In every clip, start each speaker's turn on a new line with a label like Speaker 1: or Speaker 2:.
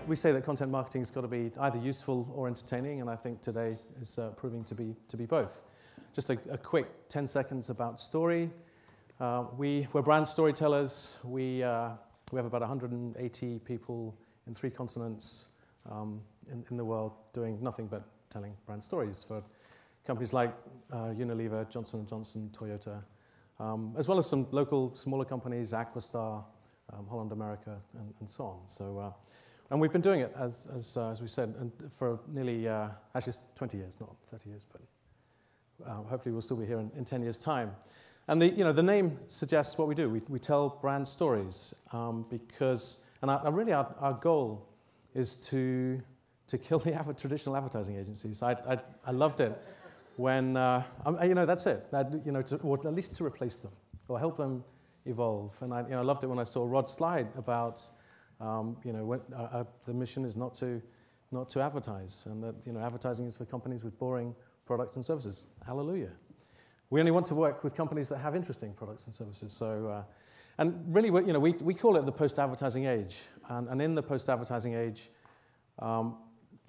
Speaker 1: We say that content marketing has got to be either useful or entertaining, and I think today is proving to be both. Just a quick 10 seconds about Story. We're brand storytellers. We have about 180 people in 3 continents in the world doing nothing but telling brand stories for companies like Unilever, Johnson & Johnson, Toyota, as well as some local smaller companies, Aquastar, Holland America, and so on. So, and we've been doing it, as we said, and for nearly, actually 20 years, not 30 years, but hopefully we'll still be here in 10 years' time. And the name suggests what we do. We tell brand stories because, and our goal is to kill the traditional advertising agencies. I loved it when, that's it. Or at least to replace them or help them evolve. And I loved it when I saw Rod's slide about, the mission is not to advertise, and that advertising is for companies with boring products and services. Hallelujah. We only want to work with companies that have interesting products and services. So, and really, we call it the post-advertising age. And in the post-advertising age,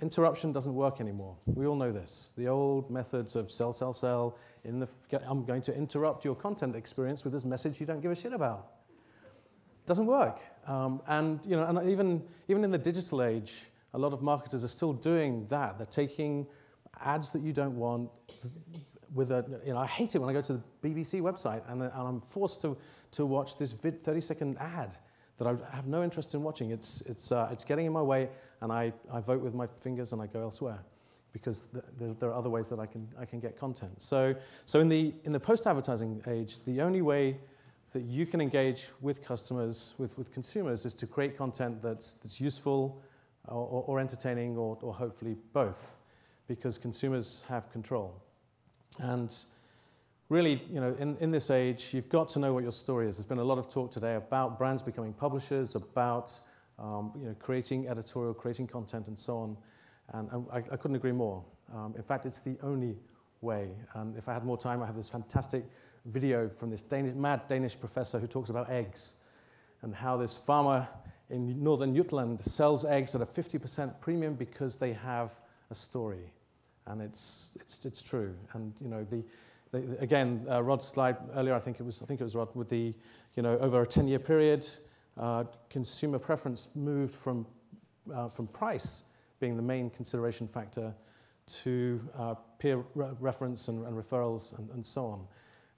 Speaker 1: interruption doesn't work anymore. We all know this. The old methods of sell, sell, sell. I'm going to interrupt your content experience with this message you don't give a shit about. Doesn't work. And even in the digital age, a lot of marketers are still doing that. They're taking ads that you don't want. I hate it when I go to the BBC website and I'm forced to watch this 30-second ad that I have no interest in watching. It's getting in my way, and I vote with my fingers and I go elsewhere because there are other ways that I can get content. So in the post-advertising age, the only way that you can engage with customers, with consumers, is to create content that's useful or entertaining or hopefully both, because consumers have control. And really, in this age, you've got to know what your story is. There's been a lot of talk today about brands becoming publishers, about creating editorial, creating content, and so on. And I couldn't agree more. In fact, it's the only way. And if I had more time, I have this fantastic video from this mad Danish professor who talks about eggs and how this farmer in northern Jutland sells eggs at a 50% premium because they have a story. And it's true. And again, Rod's slide earlier, I think it was Rod, with the over a 10-year period, consumer preference moved from price being the main consideration factor to peer reference and referrals and so on.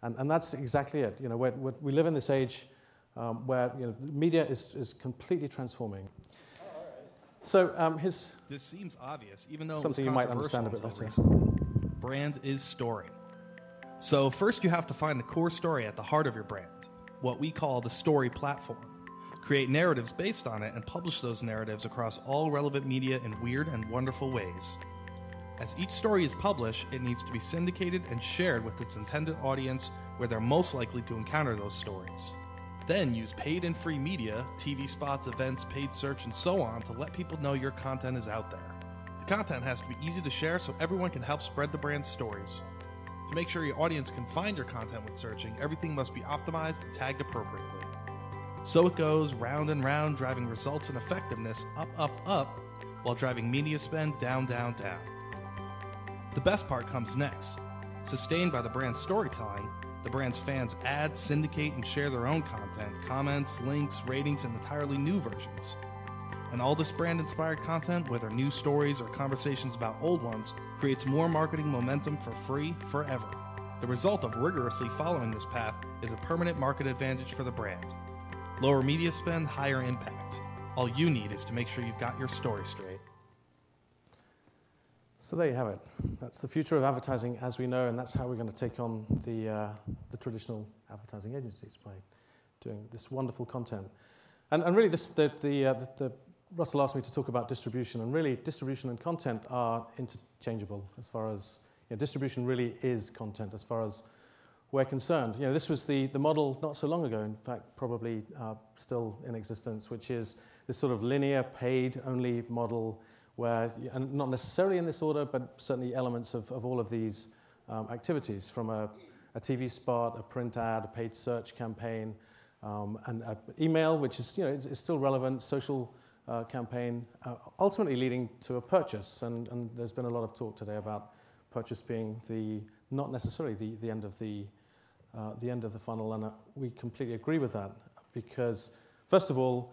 Speaker 1: And that's exactly it. We live in this age where media is completely transforming. So
Speaker 2: this seems obvious, even though
Speaker 1: something you might understand a bit better.
Speaker 2: Brand is story. So first you have to find the core story at the heart of your brand, what we call the story platform. Create narratives based on it and publish those narratives across all relevant media in weird and wonderful ways. As each story is published, it needs to be syndicated and shared with its intended audience where they're most likely to encounter those stories. Then use paid and free media, TV spots, events, paid search, and so on to let people know your content is out there. The content has to be easy to share so everyone can help spread the brand's stories. To make sure your audience can find your content with searching, everything must be optimized and tagged appropriately. So it goes round and round, driving results and effectiveness up, up, up, while driving media spend down, down, down. The best part comes next. Sustained by the brand's storytelling, the brand's fans add, syndicate, and share their own content, comments, links, ratings, and entirely new versions. And all this brand-inspired content, whether new stories or conversations about old ones, creates more marketing momentum for free forever. The result of rigorously following this path is a permanent market advantage for the brand. Lower media spend, higher impact. All you need is to make sure you've got your story straight.
Speaker 1: So there you have it. That's the future of advertising as we know, and that's how we're going to take on the traditional advertising agencies, by doing this wonderful content. And really, Russell asked me to talk about distribution, and really, distribution and content are interchangeable as far as distribution really is content as far as we're concerned. This was the model not so long ago, in fact, probably still in existence, which is this sort of linear paid-only model where, and not necessarily in this order, but certainly elements of all of these activities, from a TV spot, a print ad, a paid search campaign, and email, which is, is still relevant, social campaign, ultimately leading to a purchase. And there's been a lot of talk today about purchase being not necessarily the end of the funnel, and we completely agree with that, because first of all,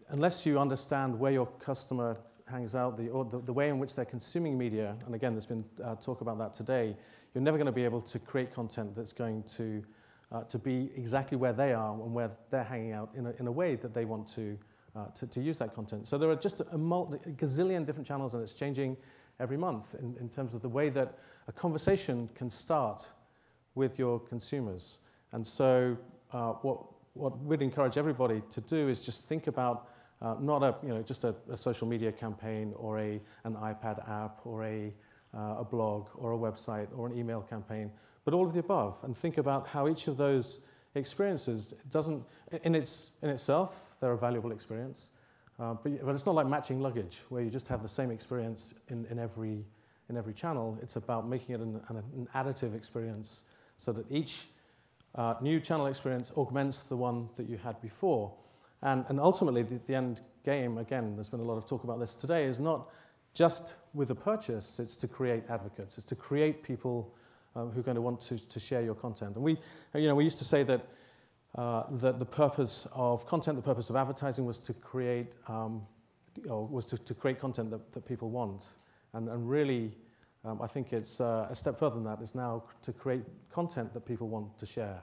Speaker 1: unless you understand where your customer hangs out, the way in which they're consuming media, and again, there's been talk about that today, you're never going to be able to create content that's going to be exactly where they are and where they're hanging out in a way that they want to use that content. So there are just a gazillion different channels, and it's changing every month in terms of the way that a conversation can start with your consumers. And so what we'd encourage everybody to do is just think about not just a social media campaign or an iPad app or a blog or a website or an email campaign, but all of the above, and think about how each of those experiences in itself, they're a valuable experience, but it's not like matching luggage where you just have the same experience in every channel. It's about making it an additive experience so that each new channel experience augments the one that you had before. And ultimately, the end game, again, there's been a lot of talk about this today, is not just with a purchase, it's to create advocates. It's to create people who are going to want to share your content. And we used to say that the purpose of content, the purpose of advertising was to create content that people want. And really, I think it's a step further than that, is now to create content that people want to share.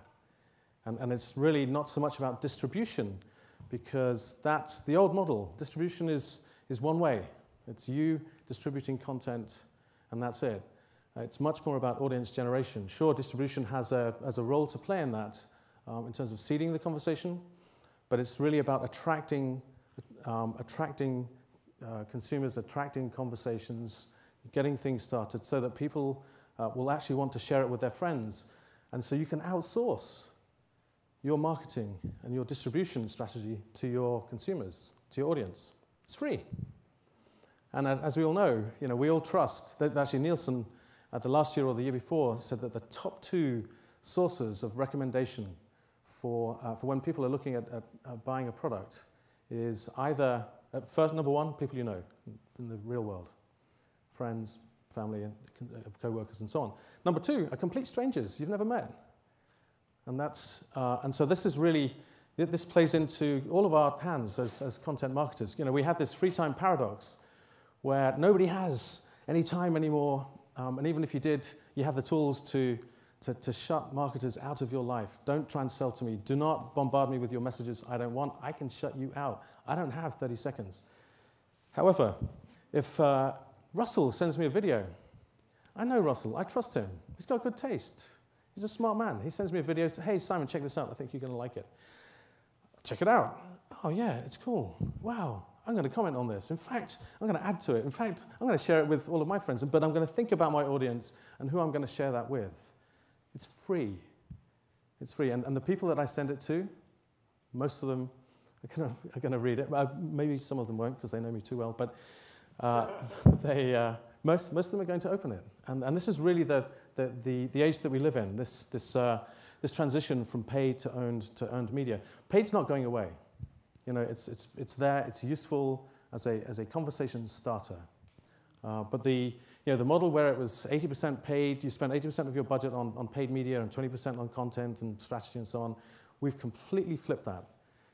Speaker 1: And it's really not so much about distribution, because that's the old model. Distribution is one way. It's you distributing content, and that's it. It's much more about audience generation. Sure, distribution has a role to play in that, in terms of seeding the conversation, but it's really about attracting consumers, attracting conversations, getting things started so that people will actually want to share it with their friends. And so you can outsource your marketing and your distribution strategy to your consumers, to your audience. It's free. And as we all know, we all trust that actually Nielsen, the last year or the year before, said that the top 2 sources of recommendation for when people are looking at buying a product is either, first, number 1, people you know in the real world, friends, family, and co-workers, and so on. Number 2 are complete strangers you've never met. And so this is really, this plays into all of our hands as content marketers. We have this free time paradox where nobody has any time anymore, and even if you did, you have the tools to shut marketers out of your life. Don't try and sell to me. Do not bombard me with your messages I don't want. I can shut you out. I don't have 30 seconds. However, if Russell sends me a video, I know Russell. I trust him. He's got good taste. He's a smart man. He sends me a video, says, hey, Simon, check this out. I think you're going to like it. Check it out. Oh, yeah, it's cool. Wow, I'm going to comment on this. In fact, I'm going to add to it. In fact, I'm going to share it with all of my friends, but I'm going to think about my audience and who I'm going to share that with. It's free. It's free. And the people that I send it to, most of them are going to read it. Maybe some of them won't because they know me too well, but most of them are going to open it. And this is really the age that we live in, this transition from paid to earned media. Paid's not going away. It's there, it's useful as a conversation starter. But the model where it was 80% paid, you spent 80% of your budget on paid media and 20% on content and strategy and so on, we've completely flipped that.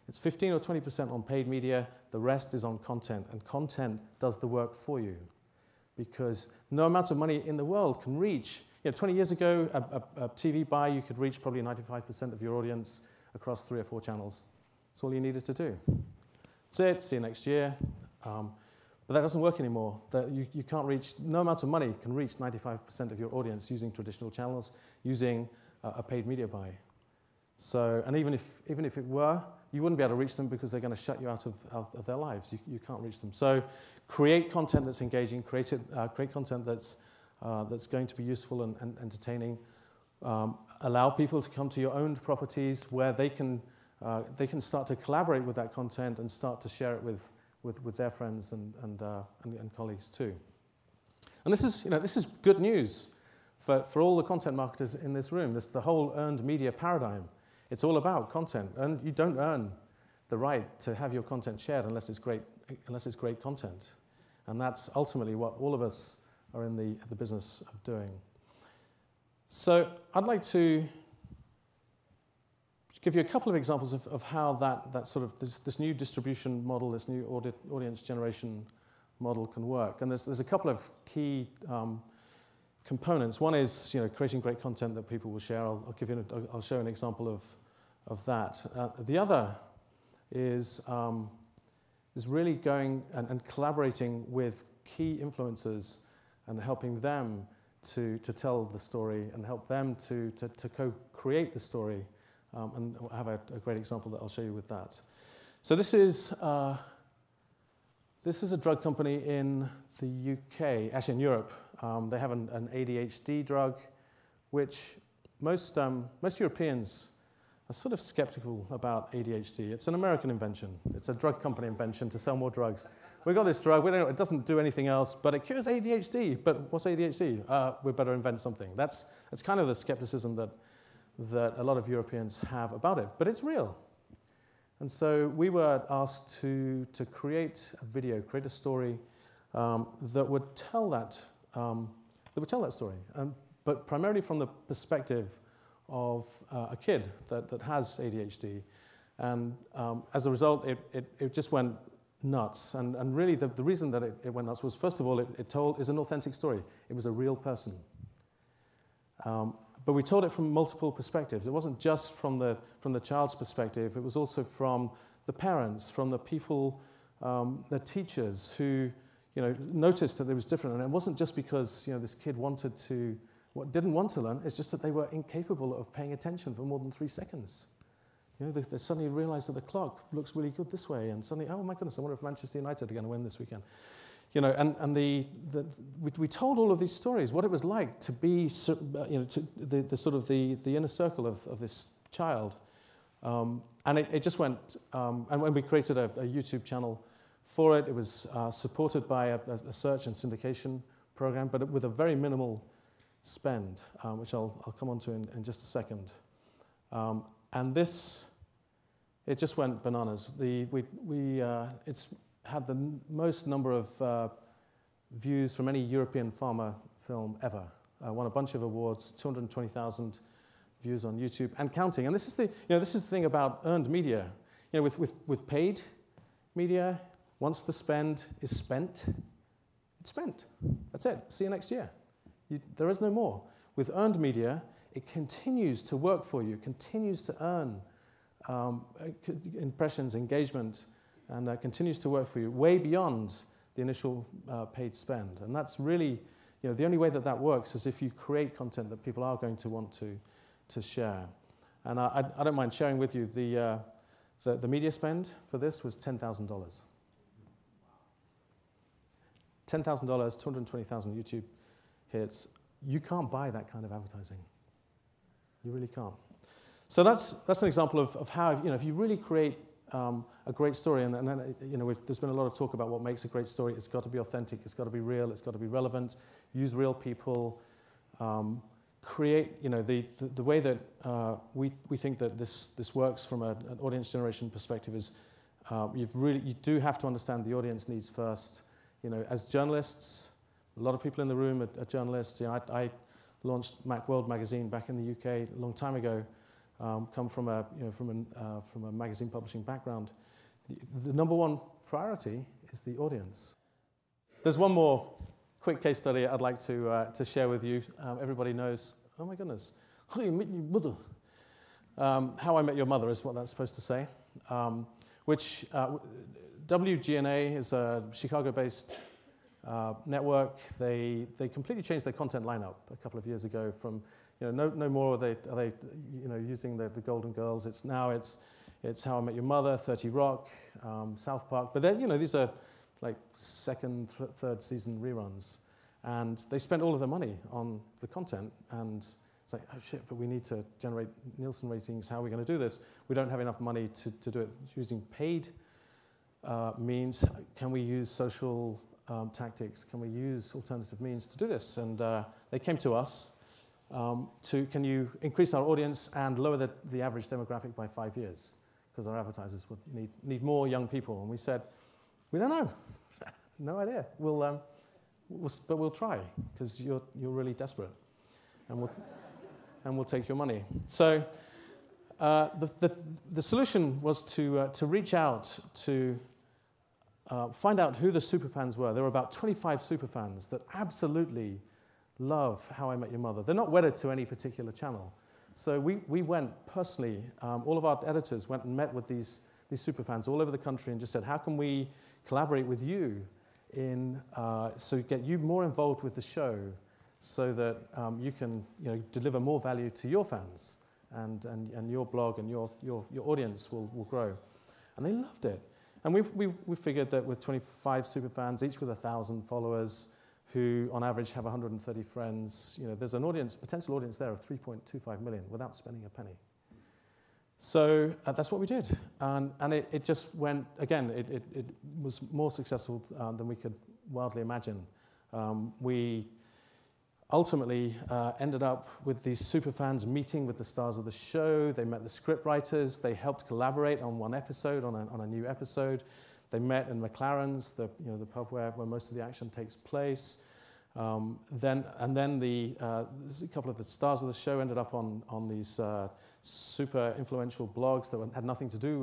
Speaker 1: It's 15 or 20% on paid media, the rest is on content, and content does the work for you. Because no amount of money in the world can reach, 20 years ago, a TV buy, you could reach probably 95% of your audience across 3 or 4 channels. That's all you needed to do. That's it, see you next year. But that doesn't work anymore. You can't reach, no amount of money can reach 95% of your audience using traditional channels, using a paid media buy. So, and even if it were, you wouldn't be able to reach them because they're going to shut you out of their lives. You can't reach them. So create content that's engaging, create content that's going to be useful and entertaining. Allow people to come to your owned properties where they can start to collaborate with that content and start to share it with their friends and colleagues too. And this is good news for all the content marketers in this room. The whole earned media paradigm. It's all about content, and you don't earn the right to have your content shared unless it's great content. And that's ultimately what all of us are in the business of doing. So I'd like to give you a couple of examples of how that sort of this new distribution model, this new audience generation model can work. And there's a couple of key components. One is creating great content that people will share. I'll show an example of that. The other is really going and collaborating with key influencers and helping them to tell the story and help them to co-create the story. And I have a great example that I'll show you with that. So this is a drug company in the UK, actually in Europe. They have an ADHD drug, which most Europeans are sort of skeptical about ADHD. It's an American invention. It's a drug company invention to sell more drugs. We got this drug. It doesn't do anything else, but it cures ADHD. But what's ADHD? We better invent something. That's kind of the skepticism that a lot of Europeans have about it. But it's real. And so we were asked to create a video, create a story that would tell that story, but primarily from the perspective of a kid that has ADHD. And as a result, it just went nuts. And really, the reason that it went nuts was, first of all, is an authentic story. It was a real person. But we told it from multiple perspectives. It wasn't just from the child's perspective. It was also from the parents, from the people, the teachers who noticed that it was different. And it wasn't just because this kid didn't want to learn. It's just that they were incapable of paying attention for more than 3 seconds. They suddenly realized that the clock looks really good this way, and suddenly, oh my goodness, I wonder if Manchester United are going to win this weekend. We told all of these stories, what it was like to be, the inner circle of this child, and it just went. And when we created a YouTube channel for it, it was supported by a search and syndication program, but with a very minimal spend, which I'll come on to in just a second. And it just went bananas. It's had the most number of views from any European pharma film ever. Won a bunch of awards, 220,000 views on YouTube and counting. And this is the thing about earned media. With paid media, once the spend is spent, it's spent. That's it. See you next year. There is no more. With earned media, it continues to work for you, continues to earn impressions, engagement, and continues to work for you way beyond the initial paid spend. And that's really, the only way that works is if you create content that people are going to want to share. And I don't mind sharing with you the media spend for this was $10,000. $10,000, 220,000 YouTube hits. You can't buy that kind of advertising. You really can't. So that's an example of how, if you really create a great story, and then, there's been a lot of talk about what makes a great story. It's got to be authentic, it's got to be real, it's got to be relevant, use real people, create, the way that we think that this works from an audience generation perspective is you do have to understand the audience needs first. As journalists, a lot of people in the room are journalists. I launched Macworld magazine back in the UK a long time ago. Come from a magazine publishing background. The number one priority is the audience. There's one more quick case study I'd like to share with you. Everybody knows. Oh my goodness! How you met your mother? How I Met Your Mother is what that's supposed to say. Which WGNA is a Chicago-based network. They completely changed their content lineup a couple of years ago. From no more are they using the Golden Girls. It's How I Met Your Mother, 30 Rock, South Park. But these are like second, third season reruns, and they spent all of their money on the content. And it's like, oh shit! But we need to generate Nielsen ratings. How are we going to do this? We don't have enough money to do it using paid means. Can we use social tactics? Can we use alternative means to do this? And they came to us. Can you increase our audience and lower the average demographic by 5 years? because our advertisers would need more young people. And we said, we don't know. No idea. But we'll try, because you're really desperate. And we'll take your money. So the solution was to reach out to find out who the superfans were. There were about 25 superfans that absolutely love How I Met Your Mother. They're not wedded to any particular channel. So we went personally, all of our editors went and met with these superfans all over the country and just said, how can we collaborate with you so get you more involved with the show so that you can deliver more value to your fans and your blog and your audience will grow. And they loved it. And we figured that with 25 superfans, each with 1,000 followers, who on average have 130 friends, there's an potential audience there of 3.25 million without spending a penny. So that's what we did. And it just went, again, it was more successful than we could wildly imagine. We ultimately ended up with these superfans meeting with the stars of the show. They met the script writers. They helped collaborate on one episode, on a new episode. They met in McLaren's, the pub where most of the action takes place. Then a couple of the stars of the show ended up on these super influential blogs that had nothing to do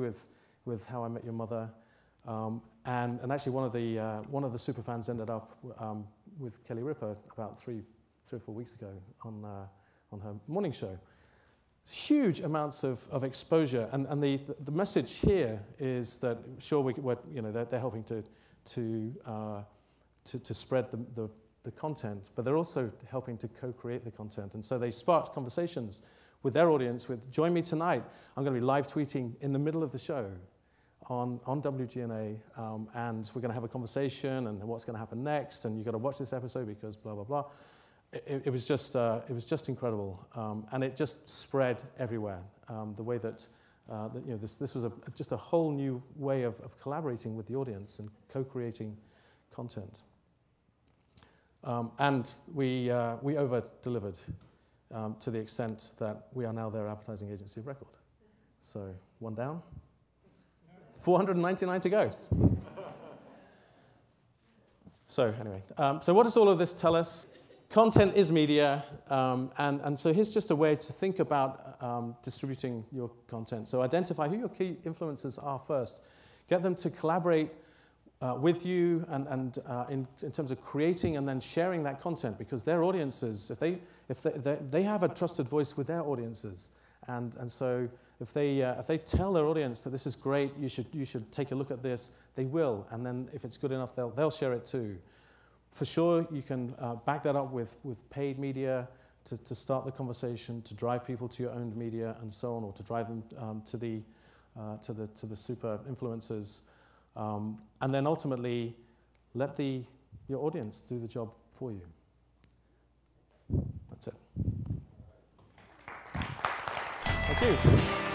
Speaker 1: with How I Met Your Mother. And actually one of the superfans ended up with Kelly Ripa about three or 4 weeks ago on her morning show. Huge amounts of exposure, and the message here is that sure they're helping to spread the content, but they're also helping to co-create the content, and so they sparked conversations with their audience. Join me tonight. I'm going to be live tweeting in the middle of the show on WGNA, and we're going to have a conversation and what's going to happen next, and you've got to watch this episode because blah blah blah. It was just incredible, and it just spread everywhere. The way that this was just a whole new way of collaborating with the audience and co-creating content. And we over-delivered to the extent that we are now their advertising agency of record. So one down, 499 to go. So anyway, so what does all of this tell us? Content is media, and so here's just a way to think about distributing your content. So identify who your key influencers are first. Get them to collaborate with you and in terms of creating and then sharing that content, because their audiences, if they have a trusted voice with their audiences, and so if they tell their audience that this is great, you should take a look at this, they will, and then if it's good enough, they'll share it too. For sure, you can back that up with paid media to start the conversation, to drive people to your owned media and so on, or to drive them to the super influencers, and then ultimately let your audience do the job for you. That's it. Thank you.